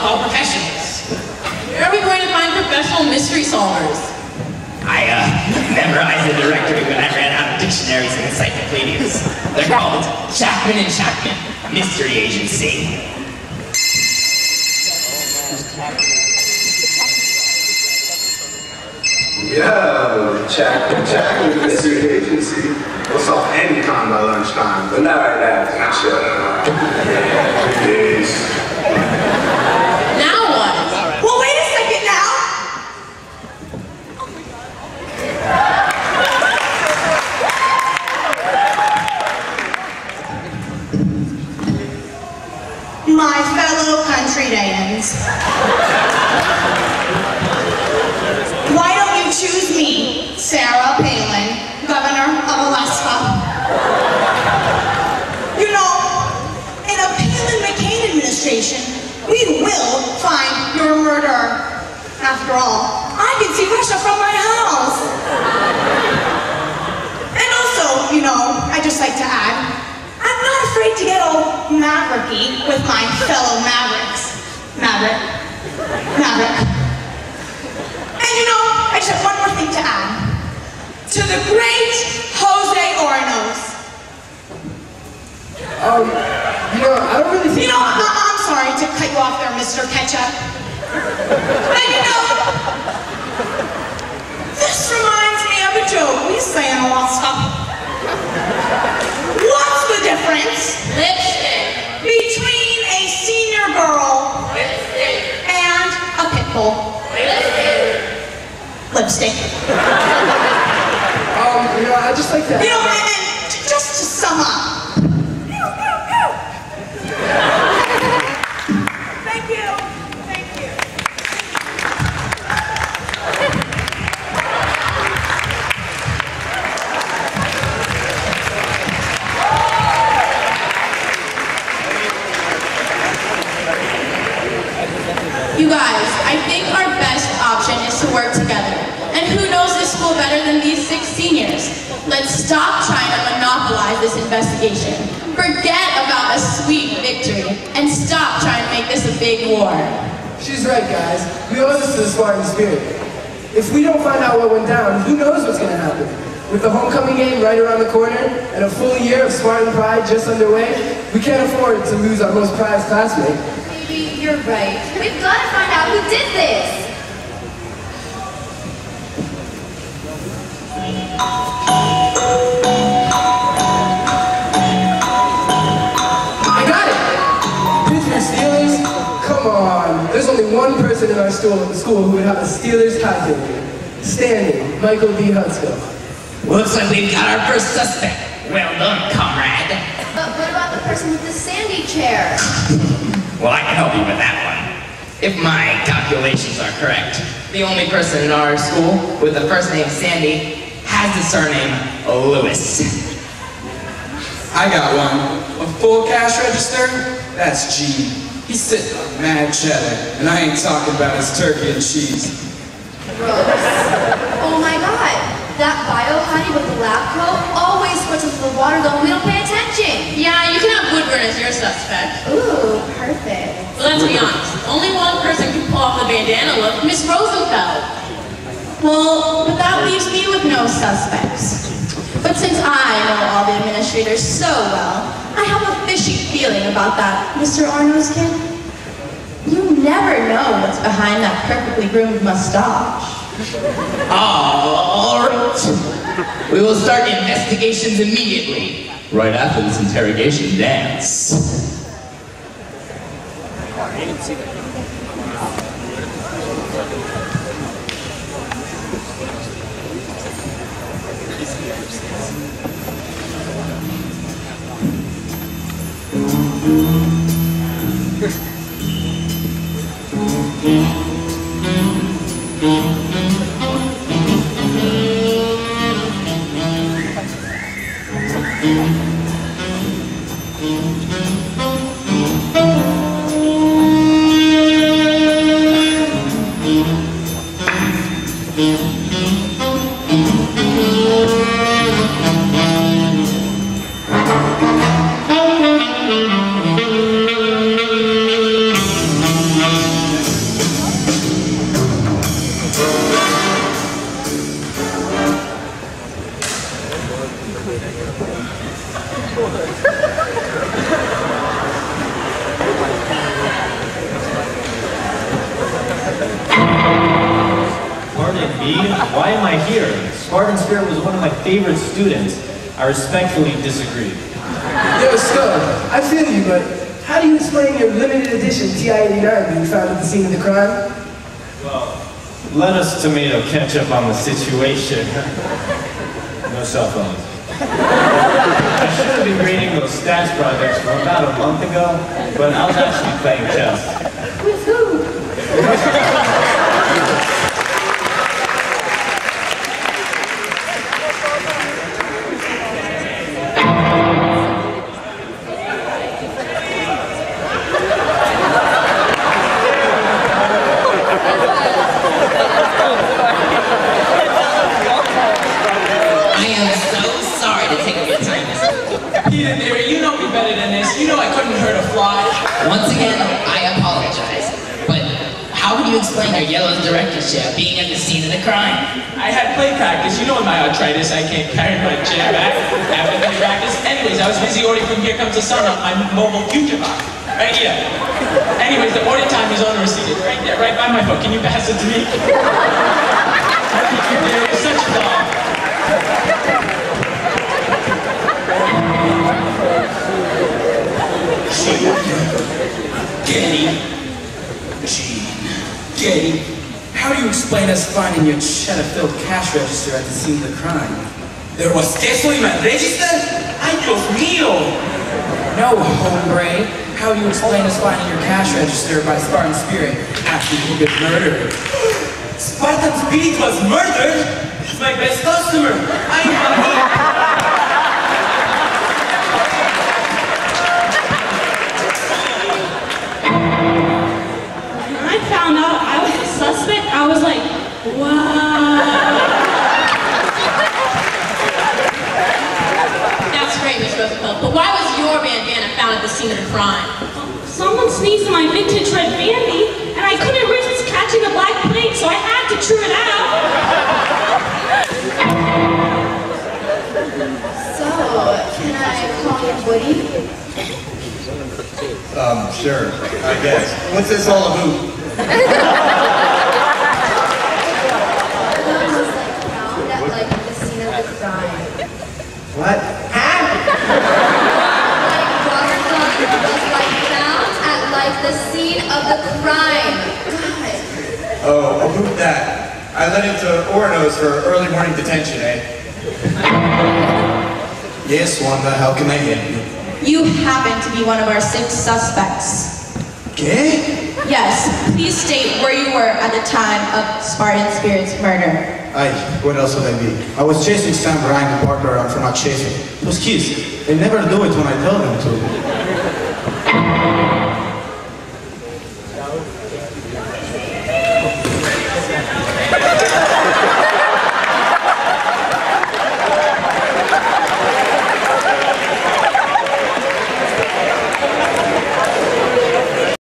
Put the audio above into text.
call professionals. Where are we going to find professional mystery solvers? I memorized the directory when I ran out of dictionaries and encyclopedias. They're called Chapman and Chapman Mystery Agency. Yo, Chapman Mystery Agency. We'll solve any crime by lunchtime, but not right now. Not sure. Please. Now what? Well, wait a second now. My fellow countryans, why don't you choose me, Sarah Palin, Governor of Alaska? You know, in a Palin-McCain administration, we will find your murderer. After all, I can see Russia from my house. And also, you know, I just like to add, I'm not afraid to get all mavericky with my fellow Mavericks. Maverick. And you know, I just have one more thing to add. To the great Jose Ornos. You know, I don't really think... You know, I'm sorry to cut you off there, Mr. Ketchup. But you know, this reminds me of a joke we say in Alaska. What's the difference between a senior girl and a pit bull? Lipstick. You know, I just like to... You know, and just to sum up. Thank you. Thank you. You guys, I think our best option is to work together. And who knows this school better than these 6 seniors? Let's stop trying to monopolize this investigation. Forget about a sweet victory, and stop trying to make this a big war. She's right, guys. We owe this to the Spartan spirit. If we don't find out what went down, who knows what's going to happen? With the homecoming game right around the corner, and a full year of Spartan pride just underway, we can't afford to lose our most prized classmate. Maybe you're right. We've got to find out who did this. I got it! Pittsburgh Steelers? Come on. There's only one person in our school who would have a Steelers hat ticket. Standing, Michael D. Huntsville. Looks like we've got our first suspect. Well done, comrade. But what about the person with the sandy chair? Well, I can help you with that one. If my calculations are correct, the only person in our school with the first name Sandy has the surname Lewis. I got one. A full cash register? That's G. He's sitting on mad cheddar, and I ain't talking about his turkey and cheese. Gross. Oh my god. That bio honey with the lab coat always puts us in the water though we don't pay attention. Yeah, you can have Woodburn as your suspect. Ooh, perfect. But let's be honest, only one person can pull off the bandana look, Miss Rosenfeld. Well, but that leaves me with no suspects. But since I know all the administrators so well, I have a fishy feeling about that Mr. Arno's kid. You never know what's behind that perfectly groomed mustache. All right. We will start investigations immediately, right after this interrogation dance. me? Why am I here? Spartan Spirit was one of my favorite students. I respectfully disagree. Yo, Scud, I feel you, but how do you explain your limited edition TI-89 being found at the scene of the crime? Well, lettuce tomato ketchup on the situation. No cell phones. I should have been grading those stats projects from about a month ago, but I was actually playing chess. With who? Once again, I apologize. But how would you explain your yellow directorship being at the scene of the crime? I had play practice. You know, with my arthritis, I can't carry my chair back after play practice. Anyways, I was busy ordering from Here Comes the Sun on my mobile future box. Right here. Anyways, the order time is on the receipt. It's right there, right by my foot. Can you pass it to me? There was such a dog. Getty, how do you explain us finding your cheddar-filled cash register at the scene of the crime? There was queso in my register? Ay, Dios mío! No, hombre. How do you explain us finding your cash register by Spartan Spirit after you get murdered? Spartan Spirit was murdered? He's my best customer. Found out I was a suspect, I was like, wow. That's great, Miss Roosevelt, but why was your bandana found at the scene of the crime? Someone sneezed in my vintage red bandy, and I couldn't resist catching the black plate, so I had to chew it out. So, can I call you Woody? Sure, I guess. What's this all about? Was found at like the scene of the crime. What? Water gun was like found at like the scene of the crime. God. Oh, about that. I led him to Oronos for early morning detention, eh? Yes, Wanda, how can I help you? You happen to be one of our 6 suspects. ¿Qué? Yes, please state where you were at the time of Spartan Spirit's murder. Ay, what else would I be? I was chasing Sam Ryan and Parker around for not chasing. Those kids, they never do it when I tell them to.